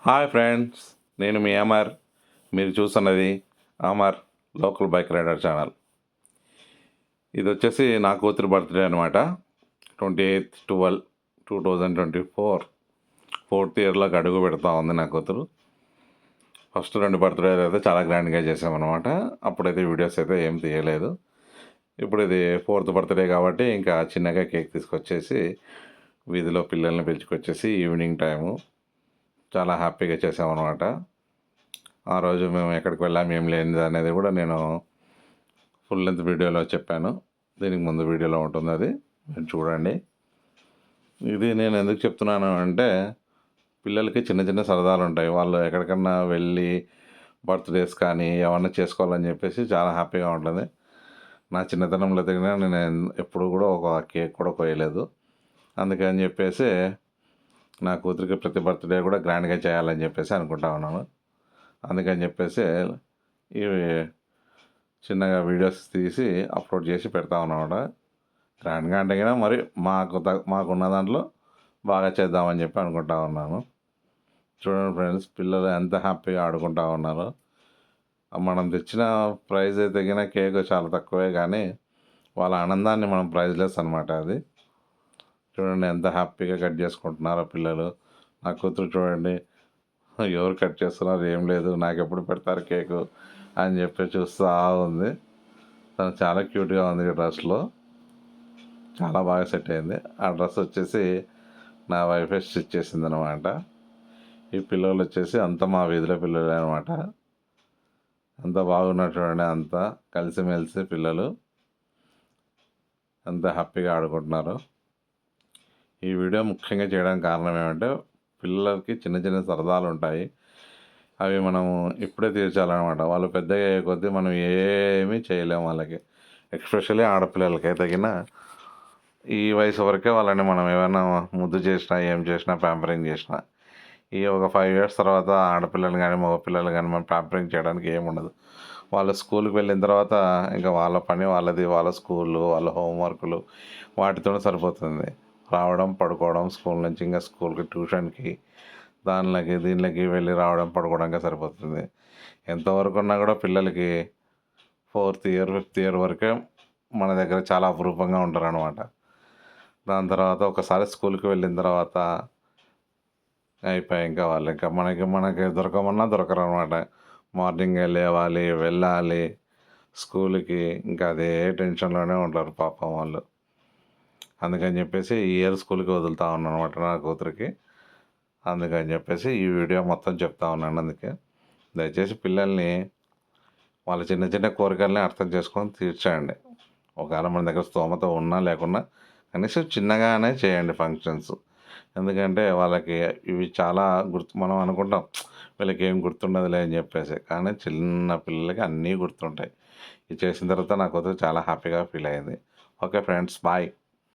Hi friends, నేను మీ అమర్. మీరు చూస్తున్నది Amar local bike rider channel. ఇది వచ్చేసి నా కూతురు బర్త్డే అనమాట. 28/12/2024 ఫోర్త్ ఇయర్లోకి అడుగు పెడతా ఉంది నా కూతురు. ఫస్ట్ 2 బర్త్డేలు అయితే చాలా గ్రాండ్గా చేసామన్నమాట. అప్పుడైతే వీడియోస్ అయితే ఏం తీయలేదు. ఇప్పుడు ఇది 4th బర్త్డే కాబట్టి ఇంకా చిన్నగా కేక్ తీసుకొచ్చేసి వీధిలో పిల్లల్ని పిలుచుకొచ్చేసి ఈవినింగ్ టైము చాలా హ్యాపీగా చేసామన్నమాట. ఆ రోజు మేము ఎక్కడికి వెళ్ళాము ఏం లేనిది అనేది కూడా నేను ఫుల్ లెంత్ వీడియోలో చెప్పాను. దీనికి ముందు వీడియోలో ఉంటుంది, అది మీరు చూడండి. ఇది నేను ఎందుకు చెప్తున్నాను అంటే, పిల్లలకి చిన్న చిన్న సరదాలు ఉంటాయి. వాళ్ళు ఎక్కడికన్నా వెళ్ళి బర్త్డేస్ కానీ ఏమన్నా చేసుకోవాలని చెప్పేసి చాలా హ్యాపీగా ఉంటుంది. నా చిన్నతనంలో తగిన నేను ఎప్పుడు కూడా ఒక కేక్ కూడా కోయలేదు. అందుకని చెప్పేసి నా కూతురికి ప్రతి బర్త్డే కూడా గ్రాండ్గా చేయాలని చెప్పేసి అనుకుంటా ఉన్నాను. అందుకని చెప్పేసి ఇవి చిన్నగా వీడియోస్ తీసి అప్లోడ్ చేసి పెడతా ఉన్నామాట. గ్రాండ్గా అంటే కన్నా మరి మాకున్న దాంట్లో బాగా చేద్దామని చెప్పి అనుకుంటా ఉన్నాను. చూడండి ఫ్రెండ్స్, పిల్లలు ఎంత హ్యాపీగా ఆడుకుంటా ఉన్నారు. మనం తెచ్చిన ప్రైజ్ అయితే తగిన కేక్ చాలా తక్కువే, కానీ వాళ్ళ ఆనందాన్ని మనం ప్రైజ్లెస్ అనమాట. అది చూడండి ఎంత హ్యాపీగా కట్ చేసుకుంటున్నారో పిల్లలు. నా కూతురు చూడండి, ఎవరు కట్ చేస్తున్నారు ఏం లేదు, నాకు ఎప్పుడు పెడతారు కేకు అని చెప్పి చూస్తూ ఉంది. తను చాలా క్యూట్గా ఉంది ఈ డ్రెస్లో, చాలా బాగా సెట్ అయింది. ఆ డ్రెస్ వచ్చేసి నా వైఫే స్టిచ్ చేసింది అనమాట. ఈ పిల్లలు వచ్చేసి అంతా మా వీధిలో పిల్లలే అనమాట. అంత బాగున్నారు చూడండి, అంతా కలిసిమెలిసి పిల్లలు అంత హ్యాపీగా ఆడుకుంటున్నారు. ఈ వీడియో ముఖ్యంగా చేయడానికి కారణం ఏమంటే, పిల్లలకి చిన్న చిన్న సరదాలు ఉంటాయి, అవి మనము ఇప్పుడే తీర్చాలన్నమాట. వాళ్ళు పెద్దగా అయ్యే కొద్దీ మనం ఏమీ చేయలేము వాళ్ళకి. ఎస్పెషల్లీ ఆడపిల్లలకి తగిన ఈ వయసు వరకే వాళ్ళని మనం ఏమైనా ముద్దు చేసినా ఏం చేసినా ప్యాంపరింగ్ చేసినా, ఈ ఒక 5 years తర్వాత ఆడపిల్లలు కానీ మగ పిల్లలు కానీ మనం ప్యాంపరింగ్ చేయడానికి ఏముండదు. వాళ్ళు స్కూల్కి వెళ్ళిన తర్వాత ఇంకా వాళ్ళ పని వాళ్ళది, వాళ్ళ స్కూళ్ళు, వాళ్ళ హోంవర్క్లు వాటితోనే సరిపోతుంది. రావడం, పడుకోవడం, స్కూల్ నుంచి ఇంకా స్కూల్కి, ట్యూషన్కి, దీనిలోకి వెళ్ళి రావడం, పడుకోవడానికి సరిపోతుంది. ఎంతవరకు ఉన్నా కూడా పిల్లలకి 4th year 5th year వరకే మన దగ్గర చాలా అపురూపంగా ఉంటారనమాట. దాని తర్వాత ఒకసారి స్కూల్కి వెళ్ళిన తర్వాత అయిపోయి ఇంకా వాళ్ళు ఇంకా మనకి దొరకమన్నా దొరకరు అనమాట. మార్నింగే లేవాలి, వెళ్ళాలి స్కూల్కి, ఇంకా అదే టెన్షన్లోనే ఉంటారు పాపం వాళ్ళు. అందుకని చెప్పేసి ఈ ఇయర్ స్కూల్కి వదులుతా ఉన్నాను అనమాట నా కూతురికి. అందుకని చెప్పేసి ఈ వీడియో మొత్తం చెప్తా ఉన్నాను. అందుకే దయచేసి పిల్లల్ని వాళ్ళ చిన్న చిన్న కోరికల్ని అర్థం చేసుకొని తీర్చేయండి. ఒకవేళ మన దగ్గర స్తోమత ఉన్నా లేకున్నా కనీసం చిన్నగానే చేయండి ఫంక్షన్స్. ఎందుకంటే వాళ్ళకి ఇవి చాలా మనం అనుకుంటాం వీళ్ళకి ఏం గుర్తుండదులే అని చెప్పేసి, కానీ చిన్న పిల్లలకి అన్నీ గుర్తుంటాయి. ఇది చేసిన తర్వాత నా కూతురు చాలా హ్యాపీగా ఫీల్ అయింది. Okay friends, bye.